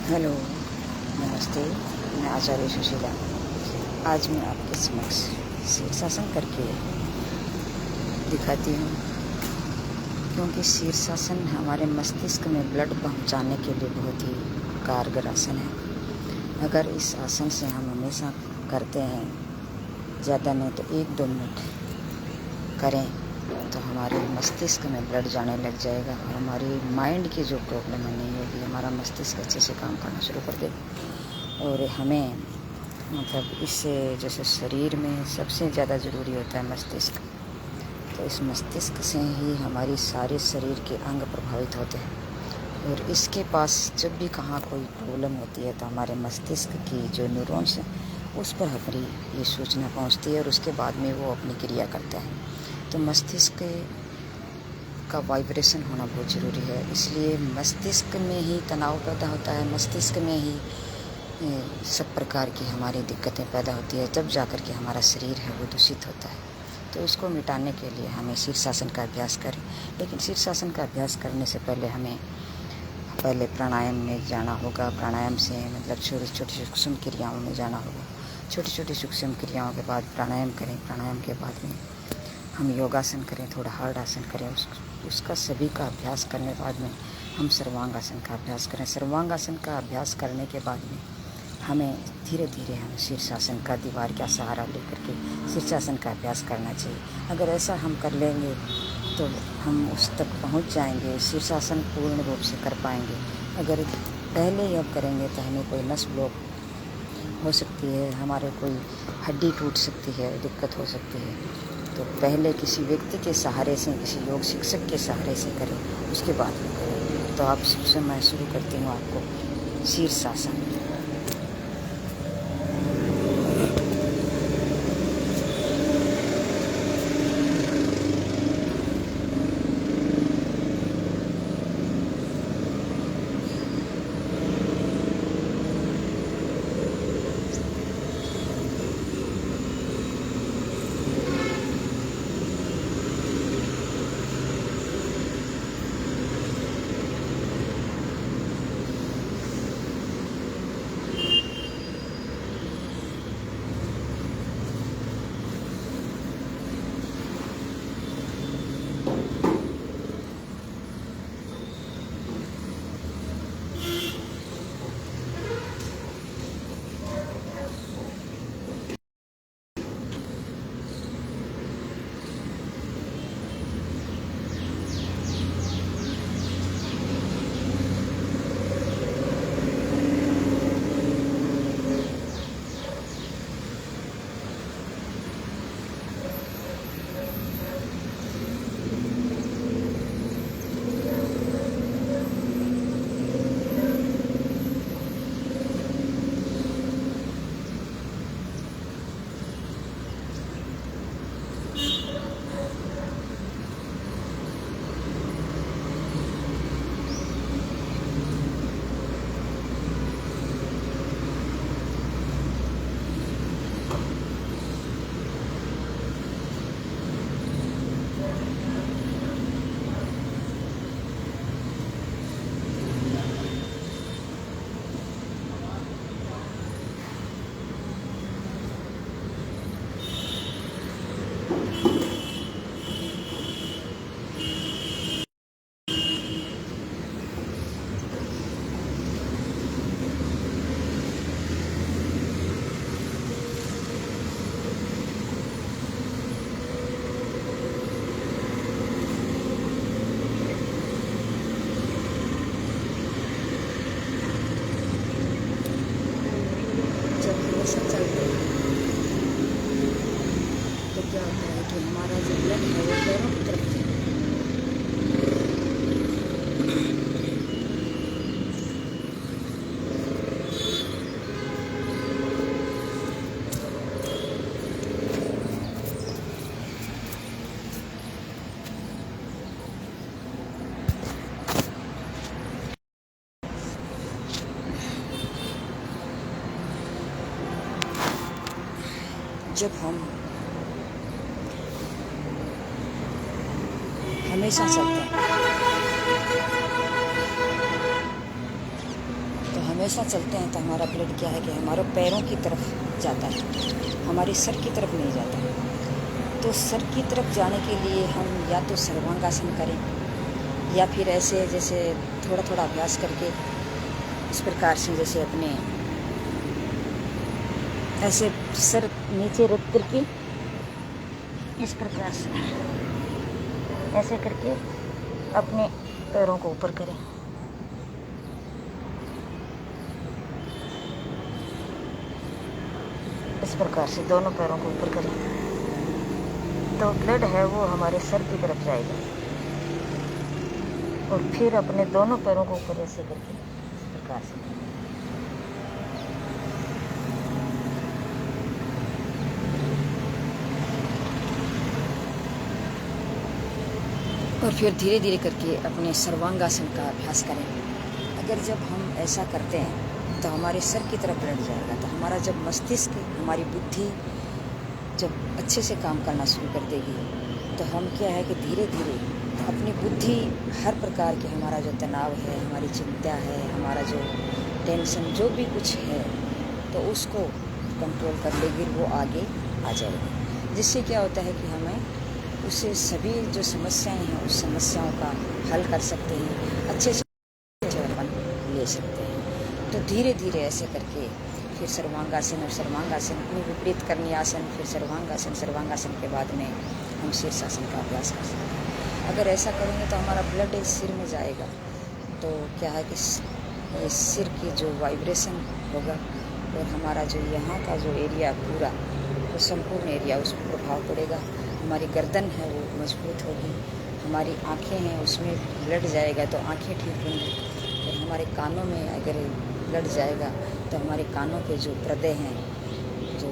Hello, नमस्ते। मैं आचार्य सुशीला। आज मैं आपके समक्ष शीर्षासन करके दिखाती हूँ, क्योंकि शीर्षासन हमारे मस्तिष्क में ब्लड पहुँचाने के लिए बहुत ही कारगर आसन है। अगर इस आसन से हम हमेशा करते हैं, ज़्यादा नहीं तो 1-2 मिनट करें, तो हमारे मस्तिष्क में ब्लड जाने लग जाएगा और हमारी माइंड की जो प्रॉब्लम है नहीं होगी। हमारा मस्तिष्क अच्छे से काम करना शुरू कर देगा। और हमें मतलब इससे जैसे शरीर में सबसे ज़्यादा ज़रूरी होता है मस्तिष्क, तो इस मस्तिष्क से ही हमारी सारे शरीर के अंग प्रभावित होते हैं। और इसके पास जब भी कहाँ कोई प्रॉब्लम होती है तो हमारे मस्तिष्क की जो न्यूरॉन्स हैं उस पर हमारी ये सूचना पहुंचती है और उसके बाद में वो अपनी क्रिया करता है। तो मस्तिष्क का वाइब्रेशन होना बहुत ज़रूरी है। इसलिए मस्तिष्क में ही तनाव पैदा होता है, मस्तिष्क में ही सब प्रकार की हमारी दिक्कतें पैदा होती है, तब जाकर के हमारा शरीर है वो दूषित होता है। तो इसको मिटाने के लिए हमें शीर्षासन का अभ्यास करें। लेकिन शीर्षासन का अभ्यास करने से पहले प्राणायाम में जाना होगा। प्राणायाम से मतलब छोटी छोटी सूक्ष्म क्रियाओं में जाना होगा। छोटी छोटी सूक्ष्म क्रियाओं के बाद प्राणायाम करें। प्राणायाम के बाद में हम योगासन करें, थोड़ा हार्ड आसन करें। उसका सभी का अभ्यास करने के बाद में हम सर्वांगासन का अभ्यास करें। सर्वांगासन का अभ्यास करने के बाद में हमें धीरे धीरे हम शीर्षासन का दीवार का सहारा लेकर के शीर्षासन का अभ्यास करना चाहिए। अगर ऐसा हम कर लेंगे तो हम उस तक पहुंच जाएंगे, शीर्षासन पूर्ण रूप से कर पाएंगे। अगर पहले ही अब करेंगे तो हमें कोई नस ब्लॉक हो सकती है, हमारे कोई हड्डी टूट सकती है, दिक्कत हो सकती है। तो पहले किसी व्यक्ति के सहारे से, किसी योग शिक्षक के सहारे से करें, उसके बाद में करें। तो आप सबसे मैं शुरू करती हूँ आपको शीर्षासन। जब हम ऐसा चलते हैं तो क्या होता है कि हमारा जो ब्लड है वो पैरों की तरफ जाता है। जब हम हमेशा चलते हैं तो हमेशा ऐसा चलते हैं तो हमारा ब्लड क्या है कि हमारे पैरों की तरफ जाता है, हमारे सर की तरफ नहीं जाता है। तो सर की तरफ जाने के लिए हम या तो सर्वांगासन करें या फिर ऐसे जैसे थोड़ा थोड़ा अभ्यास करके इस प्रकार से जैसे अपने ऐसे सर नीचे रख करके इस प्रकार से ऐसे करके अपने पैरों को ऊपर करें। इस प्रकार से दोनों पैरों को ऊपर करें तो ब्लड है वो हमारे सर की तरफ जाएगा और फिर अपने दोनों पैरों को ऊपर ऐसे करके इस प्रकार से और फिर धीरे धीरे करके अपने सर्वांगासन का अभ्यास करें। अगर जब हम ऐसा करते हैं तो हमारे सर की तरफ ब्लड जाएगा, तो हमारा जब मस्तिष्क, हमारी बुद्धि जब अच्छे से काम करना शुरू कर देगी तो हम क्या है कि धीरे धीरे अपनी बुद्धि हर प्रकार के हमारा जो तनाव है, हमारी चिंता है, हमारा जो टेंशन जो भी कुछ है तो उसको कंट्रोल कर लेगी, वो आगे आ जाएगी। जिससे क्या होता है कि हमें उससे सभी जो समस्याएं हैं उस समस्याओं का हल कर सकते हैं, अच्छे से अपन ले सकते हैं। तो धीरे धीरे ऐसे करके फिर सर्वांगासन और सर्वांगासन अपनी विपरीत करनी आसन, फिर सर्वांगासन, सर्वांगासन के बाद में हम शीर्षासन का अभ्यास कर सकते हैं। अगर ऐसा करेंगे तो हमारा ब्लड सिर में जाएगा तो क्या है कि ये सिर की जो वाइब्रेशन होगा और हमारा जो यहाँ का जो एरिया पूरा वो संपूर्ण एरिया उस पर प्रभाव पड़ेगा। हमारी गर्दन है वो मजबूत होगी, हमारी आँखें हैं उसमें ब्लड जाएगा तो आँखें ठीक होंगी, और हमारे कानों में अगर ब्लड जाएगा तो हमारे कानों के जो पर्दे हैं जो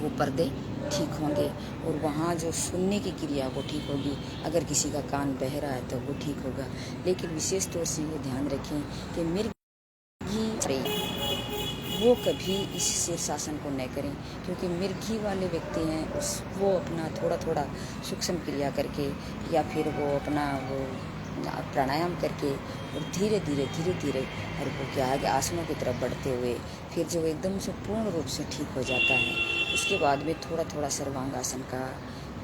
वो पर्दे ठीक होंगे और वहाँ जो सुनने की क्रिया वो ठीक होगी। अगर किसी का कान बह रहा है तो वो ठीक होगा। लेकिन विशेष तौर से ये ध्यान रखें कि मिर्गी वो कभी इस शीर्षासन को न करें, क्योंकि मिर्गी वाले व्यक्ति हैं वो अपना थोड़ा थोड़ा सूक्ष्म क्रिया करके या फिर वो अपना वो प्राणायाम करके और धीरे धीरे और वो क्या है कि आसनों की तरफ बढ़ते हुए फिर जो एकदम से पूर्ण रूप से ठीक हो जाता है, उसके बाद में थोड़ा थोड़ा सर्वांगासन का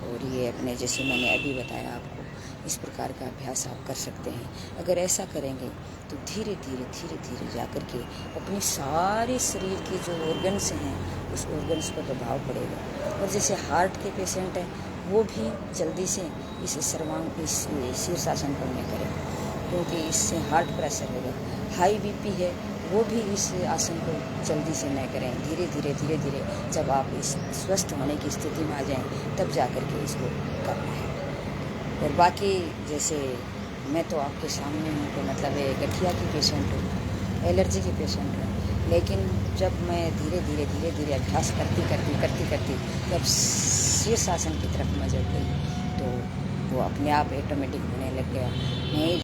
और ये अपने जैसे मैंने अभी बताया आपको इस प्रकार का अभ्यास आप कर सकते हैं। अगर ऐसा करेंगे तो धीरे धीरे जा कर के अपने सारे शरीर के जो ऑर्गन्स हैं उस ऑर्गन्स पर प्रभाव पड़ेगा। और जैसे हार्ट के पेशेंट हैं वो भी जल्दी से इस शीर्षासन को न करें, क्योंकि इससे हार्ट प्रेशर होगा। हाई बीपी है वो भी इस आसन को जल्दी से न करें, धीरे धीरे जब आप इस स्वस्थ होने की स्थिति में आ जाएं तब जा कर के इसको करना है। और बाकी जैसे मैं तो आपके सामने हूँ तो मतलब गठिया की पेशेंट हूँ, एलर्जी की पेशेंट हूँ, लेकिन जब मैं धीरे धीरे अभ्यास करती जब शीर्षासन की तरफ मैं जब गई तो वो अपने आप ऑटोमेटिक होने लग गया। नहीं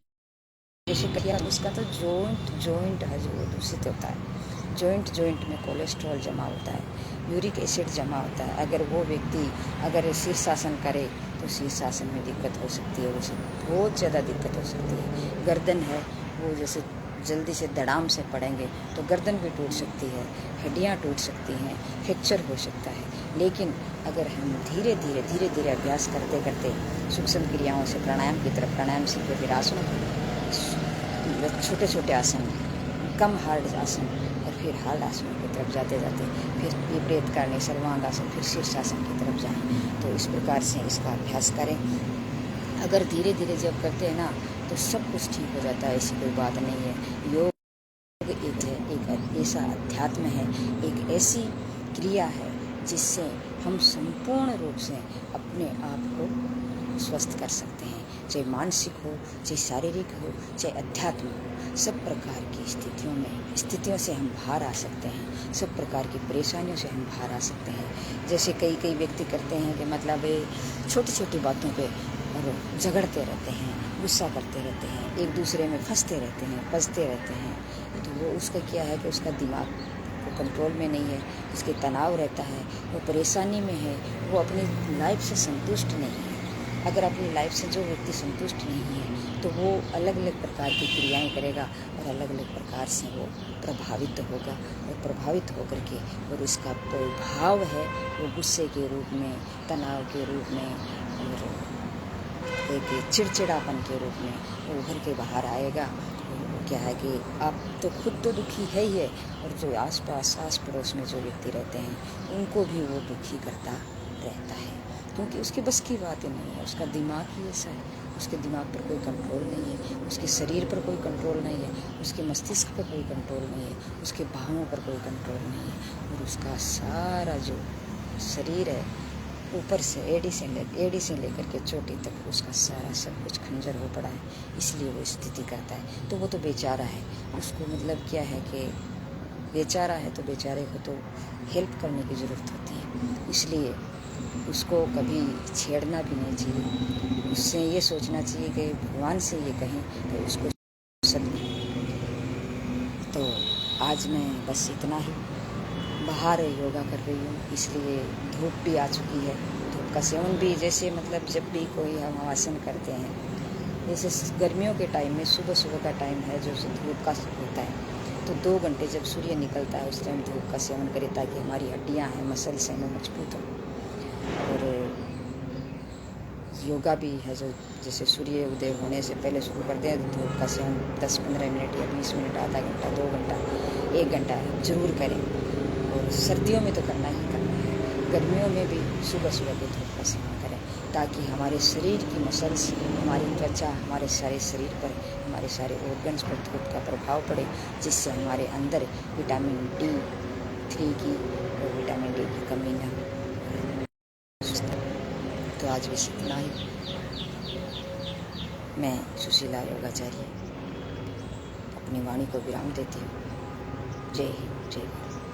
जैसे गठिया उसका तो जॉइंट है जो दूषित होता है, जॉइंट में कोलेस्ट्रॉल जमा होता है, यूरिक एसिड जमा होता है। अगर वो व्यक्ति अगर शीर्षासन करे तो शीर्षासन में दिक्कत हो सकती है, उसे बहुत ज़्यादा दिक्कत हो सकती है। गर्दन है वो जैसे जल्दी से धड़ाम से पड़ेंगे तो गर्दन भी टूट सकती है, हड्डियाँ टूट सकती हैं, फ्रैक्चर हो सकता है। लेकिन अगर हम धीरे धीरे अभ्यास करते सूक्ष्म क्रियाओं से प्राणायाम की तरफ प्राणायाम सीखे, फिर आसनों छोटे आसन, कम हार्ड आसन और फिर हार्ड आसनों की तरफ जाते फिर विपरीत करने सर्वांगासन, फिर शीर्षासन की तरफ जाएं। तो इस प्रकार से इसका अभ्यास करें। अगर धीरे जब करते हैं ना तो सब कुछ ठीक हो जाता है, ऐसी कोई बात नहीं है। योग एक ऐसा अध्यात्म है, एक ऐसी क्रिया है जिससे हम संपूर्ण रूप से अपने आप को स्वस्थ कर सकते हैं, चाहे मानसिक हो, चाहे शारीरिक हो, चाहे अध्यात्म हो। सब प्रकार की स्थितियों से हम बाहर आ सकते हैं, सब प्रकार की परेशानियों से हम बाहर आ सकते हैं। जैसे कई व्यक्ति करते हैं कि मतलब छोटी बातों पे और झगड़ते रहते हैं, गुस्सा करते रहते हैं, एक दूसरे में फंसते रहते हैं। तो वो उसका क्या है कि उसका दिमाग वो कंट्रोल में नहीं है, उसके तनाव रहता है, वो परेशानी में है, वो अपनी लाइफ से संतुष्ट नहीं है। अगर अपनी लाइफ से जो व्यक्ति संतुष्ट नहीं है तो वो अलग अलग प्रकार की क्रियाएं करेगा और अलग अलग प्रकार से वो प्रभावित होगा और प्रभावित होकर के और इसका प्रभाव है वो गुस्से के रूप में, तनाव के रूप में और एक चिड़चिड़ापन के रूप में वो उभर के बाहर आएगा। क्या है कि आप तो खुद तो दुखी है ही है और जो आसपास आस पड़ोस में जो व्यक्ति रहते हैं उनको भी वो दुखी करता रहता है, क्योंकि उसकी बस की बात ही नहीं है। उसका दिमाग ही ऐसा है, उसके दिमाग पर कोई कंट्रोल नहीं है, उसके शरीर पर कोई कंट्रोल नहीं है, उसके मस्तिष्क पर कोई कंट्रोल नहीं है, उसके भावों पर कोई कंट्रोल नहीं है और उसका सारा जो शरीर है ऊपर से एड़ी से लेकर के चोटी तक उसका सारा सब कुछ खंजर हो पड़ा है, इसलिए वो स्थिति करता है। तो वो तो बेचारा है, उसको मतलब क्या है कि बेचारा है तो बेचारे को तो हेल्प करने की ज़रूरत होती है, इसलिए उसको कभी छेड़ना भी नहीं चाहिए। उससे ये सोचना चाहिए कि भगवान से ये कहें तो उसको सदमे। तो आज मैं बस इतना ही, बाहर योगा कर रही हूँ, इसलिए धूप भी आ चुकी है। धूप का सेवन भी जैसे मतलब जब भी कोई हम आसन करते हैं, जैसे गर्मियों के टाइम में सुबह का टाइम है जो धूप का होता है, तो 2 घंटे जब सूर्य निकलता है उस टाइम धूप का सेवन करें ताकि हमारी हड्डियाँ हैं, मसल्स हैं, वो मजबूत हो। और योगा भी है जो जैसे सूर्य उदय होने से पहले शुरू करते हैं, तो धूप का सेवन 10-15 मिनट या 20 मिनट, आधा घंटा, 2 घंटा, 1 घंटा ज़रूर करें। और सर्दियों में तो करना ही करना है, गर्मियों में भी सुबह के धूप का सेवन करें ताकि हमारे शरीर की मसल्स, हमारी त्वचा, हमारे सारे शरीर पर, हमारे सारे ऑर्गन्स पर धूप का प्रभाव पड़े, जिससे हमारे अंदर विटामिन D3 की और विटामिन D की कमी न हो। तो आज बस इतना ही। मैं सुशीला योगाचार्य अपनी वाणी को विराम देती हूँ। जय हिंद, जय भारत।